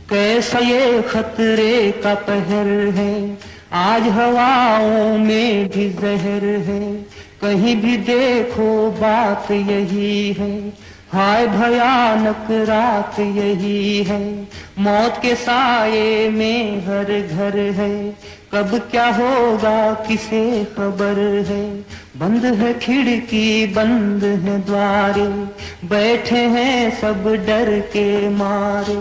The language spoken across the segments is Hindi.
कैसा ये खतरे का पहर है, आज हवाओं में भी जहर है। कहीं भी देखो बात यही है, हाय भयानक रात यही है। मौत के साये में हर घर है, कब क्या होगा किसे खबर है। बंद है खिड़की बंद है द्वारे, बैठे हैं सब डर के मारे।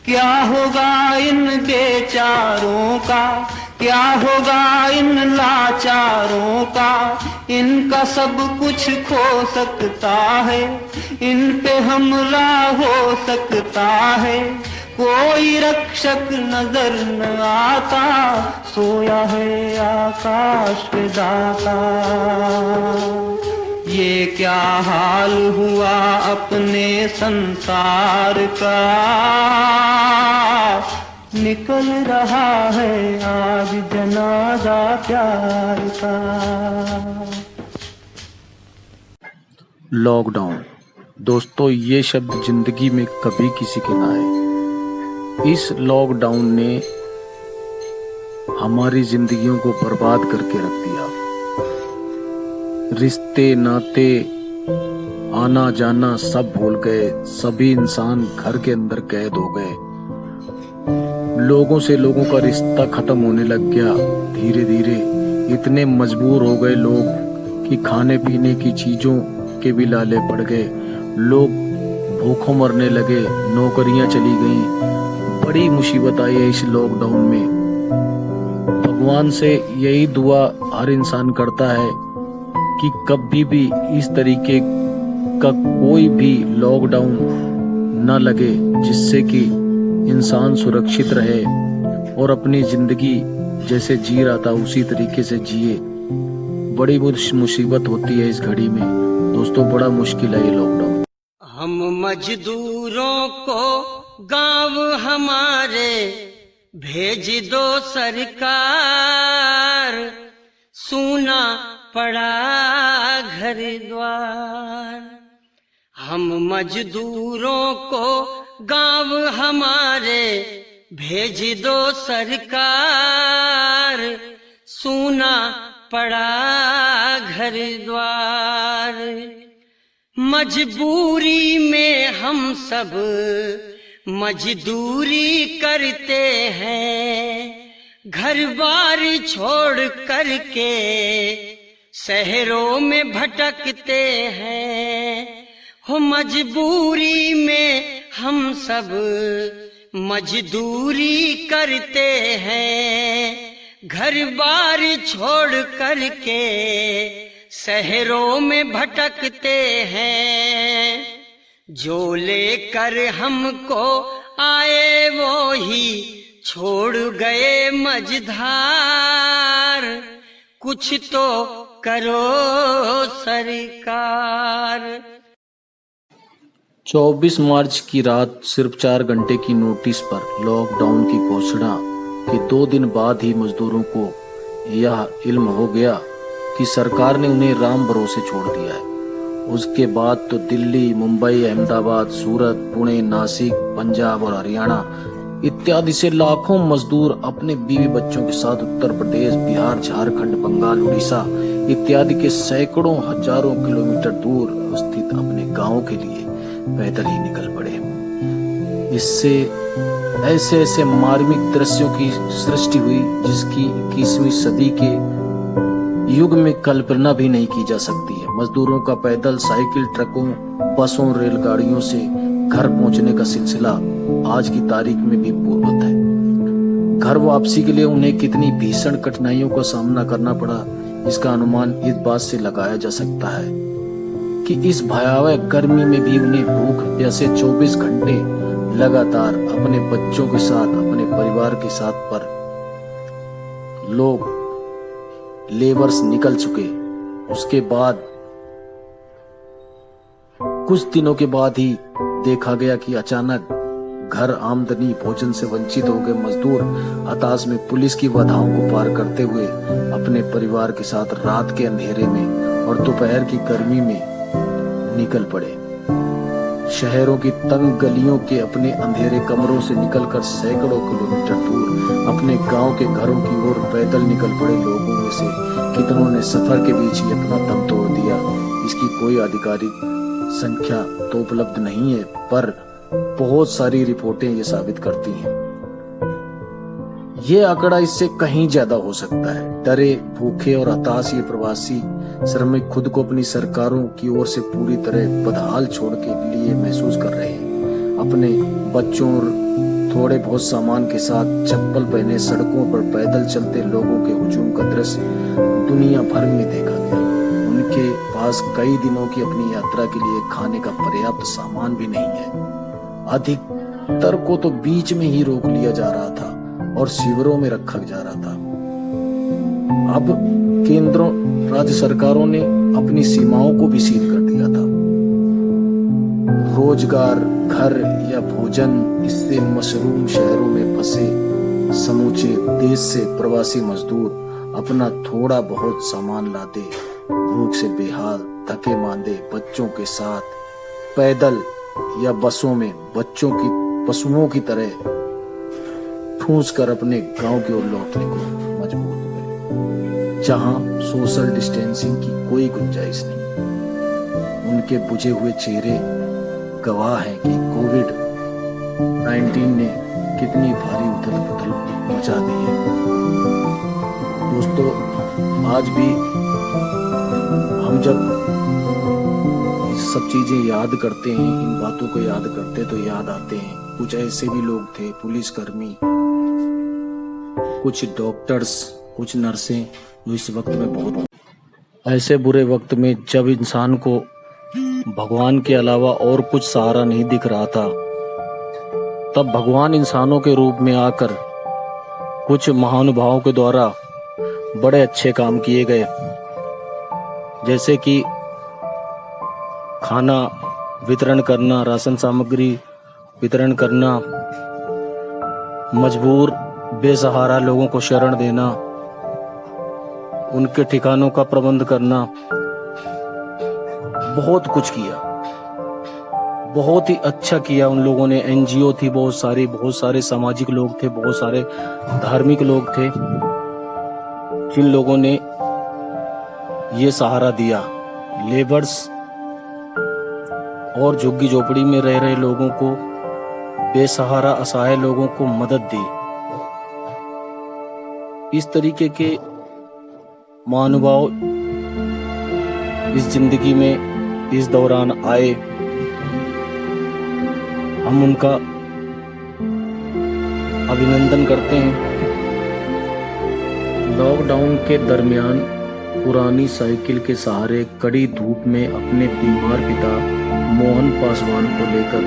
क्या होगा इन बेचारों का, क्या होगा इन लाचारों का। इनका सब कुछ खो सकता है, इन पे हमला हो सकता है। कोई रक्षक नजर न आता, सोया है आकाश पे दाता। ये क्या हाल हुआ अपने संसार का, निकल रहा है आज जनाजा प्यार का। लॉकडाउन। दोस्तों, ये शब्द जिंदगी में कभी किसी के ना आए। इस लॉकडाउन ने हमारी जिंदगियों को बर्बाद करके रख दिया। रिश्ते नाते आना जाना सब भूल गए। सभी इंसान घर के अंदर कैद हो गए। लोगों से लोगों का रिश्ता खत्म होने लग गया। धीरे धीरे इतने मजबूर हो गए लोग कि खाने पीने की चीजों के भी लाले पड़ गए। लोग भूखों मरने लगे, नौकरियां चली गईं। बड़ी मुसीबत आई है इस लॉकडाउन में। भगवान से यही दुआ हर इंसान करता है कि कभी भी इस तरीके का कोई भी लॉकडाउन न लगे, जिससे कि इंसान सुरक्षित रहे और अपनी जिंदगी जैसे जी रहा था उसी तरीके से जिए। बड़ी मुसीबत होती है इस घड़ी में दोस्तों, बड़ा मुश्किल है ये लॉकडाउन। हम मजदूरों को गांव हमारे भेज दो सरकार, सूना पड़ा घर द्वार। हम मजदूरों को गांव हमारे भेज दो सरकार, सूना पड़ा घर द्वार। मजबूरी में हम सब मजदूरी करते हैं, घर बार छोड़ करके शहरों में भटकते हैं। हो मजबूरी में हम सब मजदूरी करते हैं, घर बार छोड़ करके शहरों में भटकते हैं। जो लेकर हमको आए वो ही छोड़ गए मझधार, कुछ तो करो सरकार। 24 मार्च की रात सिर्फ 4 घंटे की नोटिस पर लॉकडाउन की घोषणा के 2 दिन बाद ही मजदूरों को यह इल्म हो गया कि सरकार ने उन्हें राम भरोसे छोड़ दिया है। उसके बाद तो दिल्ली, मुंबई, अहमदाबाद, सूरत, पुणे, नासिक, पंजाब और हरियाणा इत्यादि से लाखों मजदूर अपने बीवी बच्चों के साथ उत्तर प्रदेश, बिहार, झारखंड, बंगाल, उड़ीसा इत्यादि के सैकड़ों हजारों किलोमीटर दूर स्थित अपने गांवों के लिए पैदल ही निकल पड़े। इससे ऐसे ऐसे मार्मिक दृश्यों की सृष्टि हुई जिसकी 21वीं सदी के युग में कल्पना भी नहीं की जा सकती है। मजदूरों का पैदल, साइकिल, ट्रकों, बसों, रेलगाड़ियों से घर पहुंचने का सिलसिला आज की तारीख में भी पूर्ववत है। घर वापसी के लिए उन्हें कितनी भीषण कठिनाइयों का सामना करना पड़ा, इसका अनुमान इस बात से लगाया जा सकता है कि इस भयावह गर्मी में भी उन्हें भूख प्यासे 24 घंटे लगातार अपने बच्चों के साथ, अपने परिवार के साथ पर लोग लेबर्स निकल चुके। उसके बाद कुछ दिनों के बाद ही देखा गया कि अचानक घर, आमदनी, भोजन से वंचित हो गए मजदूर हताश में पुलिस की बाधाओं को पार करते हुए अपने परिवार के साथ रात के अंधेरे में और दोपहर की गर्मी में निकल पड़े। शहरों की तंग गलियों के अपने अंधेरे कमरों से निकलकर सैकड़ों किलोमीटर दूर अपने गांव के घरों की ओर पैदल निकल पड़े लोगों में से कितनों ने सफर के बीच ही अपना दम तोड़ दिया। इसकी कोई आधिकारिक संख्या तो उपलब्ध नहीं है, पर बहुत सारी रिपोर्टें ये साबित करती हैं। ये आंकड़ा इससे कहीं ज्यादा हो सकता है। डरे, भूखे और हताश ये प्रवासी श्रमिक खुद को अपनी सरकारों की ओर से पूरी तरह बदहाल छोड़ के लिए महसूस कर रहे हैं। अपने बच्चों और थोड़े बहुत सामान के साथ चप्पल पहने सड़कों पर पैदल चलते लोगों के हुजूम का दृश्य दुनिया भर में देखा गया। उनके पास कई दिनों की अपनी यात्रा के लिए खाने का पर्याप्त सामान भी नहीं है। अधिकतर को तो बीच में ही रोक लिया जा रहा था और शिविरों में रखा जा रहा था। अब केंद्रों राज्य सरकारों ने अपनी सीमाओं को भी सील कर दिया था। रोजगार, घर या भोजन इससे मशरूम शहरों में फंसे समूचे देश से प्रवासी मजदूर अपना थोड़ा बहुत सामान लाते, भूख से बेहाल, थके मांदे बच्चों के साथ पैदल या बसों में बच्चों की पशुओं की तरह ठूंस कर अपने गांव की ओर लौटने को मजबूर हुए, जहां सोशल डिस्टेंसिंग की कोई गुंजाइश नहीं। उनके बुझे हुए चेहरे गवाह हैं कि कोविड-19 ने कितनी भारी उथल पुथल मचा दी है। दोस्तों, आज भी हम जब सब चीजें याद करते हैं, इन बातों को याद करते तो याद आते हैं कुछ ऐसे भी लोग थे, पुलिसकर्मी, कुछ डॉक्टर्स, कुछ नर्सें, जो इस वक्त में बहुत ऐसे बुरे वक्त में जब इंसान को भगवान के अलावा और कुछ सहारा नहीं दिख रहा था, तब भगवान इंसानों के रूप में आकर कुछ महानुभावों के द्वारा बड़े अच्छे काम किए गए, जैसे कि खाना वितरण करना, राशन सामग्री वितरण करना, मजबूर बेसहारा लोगों को शरण देना, उनके ठिकानों का प्रबंध करना, बहुत कुछ किया, बहुत ही अच्छा किया उन लोगों ने। एनजीओ थी बहुत सारे सामाजिक लोग थे, बहुत सारे धार्मिक लोग थे, जिन लोगों ने ये सहारा दिया। लेबर्स और झुग्गी झोपड़ी में रह रहे लोगों को, बेसहारा असहाय लोगों को मदद दी। इस तरीके के महानुभाव इस जिंदगी में इस दौरान आए, हम उनका अभिनंदन करते हैं। लॉकडाउन के दरमियान पुरानी साइकिल के सहारे कड़ी धूप में अपने बीमार पिता मोहन पासवान को लेकर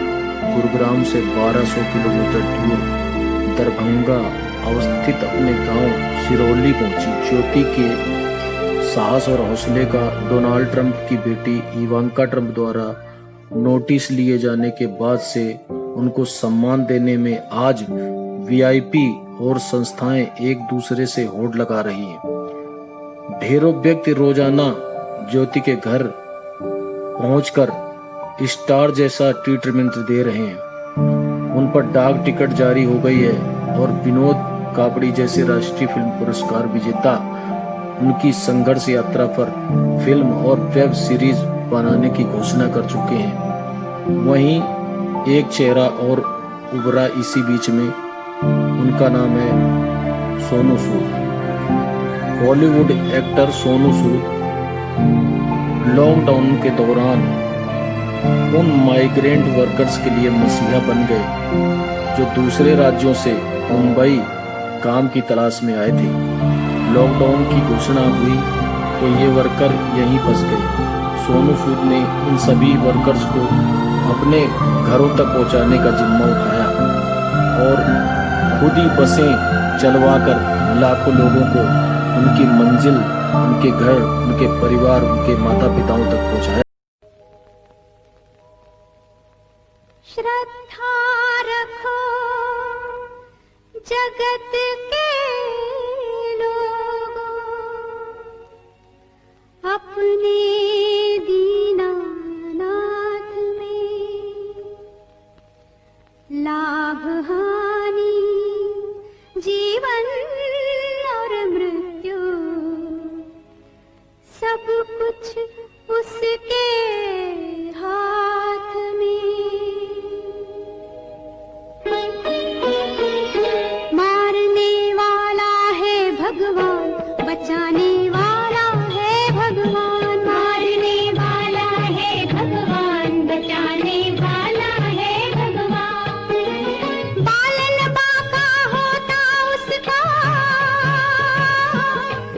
गुरुग्राम से 1200 किलोमीटर दूर दरभंगा अवस्थित अपने गांव सिरौली पहुंची। ज्योति के साहस और हौसले का डोनाल्ड ट्रंप की बेटी इवांका ट्रंप द्वारा नोटिस लिए जाने के बाद से उनको सम्मान देने में आज वीआईपी और संस्थाएं एक दूसरे से होड़ लगा रही हैं। ढेरों व्यक्ति रोजाना ज्योति के घर पहुंचकर स्टार जैसा ट्रीटमेंट दे रहे हैं। उन पर डाक टिकट जारी हो गई है और विनोद कापड़ी जैसे राष्ट्रीय फिल्म पुरस्कार विजेता उनकी संघर्ष यात्रा पर फिल्म और वेब सीरीज बनाने की घोषणा कर चुके हैं। वहीं एक चेहरा और उभरा इसी बीच में, उनका नाम है सोनू सूद। बॉलीवुड एक्टर सोनू सूद लॉकडाउन के दौरान उन माइग्रेंट वर्कर्स के लिए मसीहा बन गए जो दूसरे राज्यों से मुंबई काम की तलाश में आए थे। लॉकडाउन की घोषणा हुई तो ये वर्कर यहीं फंस गए। सोनू सूद ने इन सभी वर्कर्स को अपने घरों तक पहुंचाने का जिम्मा उठाया और खुद ही बसें चलवाकर लाखों लोगों को उनकी मंजिल, उनके घर, उनके परिवार, उनके माता पिताओं तक पहुंचाया। श्रद्धा रखो जगत के लोगों, अपने दीनानाथ में हानि, जीवन और मृत्यु सब कुछ उसके हाथ में। मारने वाला है भगवान, बचाने वाला है भगवान। मारने वाला है भगवान, बचाने वाला है भगवान। पालन बाका होता उसका,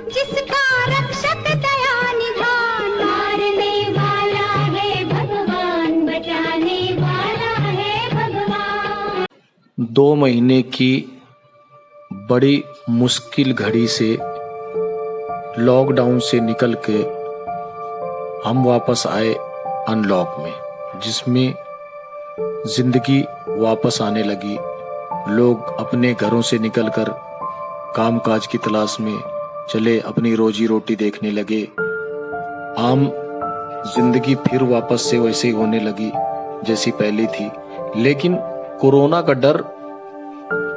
जिसका रक्षक दया निधान। मारने वाला है भगवान, बचाने वाला है भगवान। 2 महीने की बड़ी मुश्किल घड़ी से, लॉकडाउन से निकल के हम वापस आए अनलॉक में, जिसमें जिंदगी वापस आने लगी। लोग अपने घरों से निकलकर कामकाज की तलाश में चले, अपनी रोजी रोटी देखने लगे। आम जिंदगी फिर वापस से वैसे ही होने लगी जैसी पहली थी। लेकिन कोरोना का डर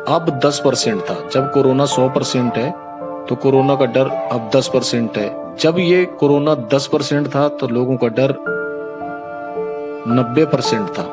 अब 10% था। जब कोरोना 100% है तो कोरोना का डर अब 10% है। जब ये कोरोना 10% था तो लोगों का डर 90% था।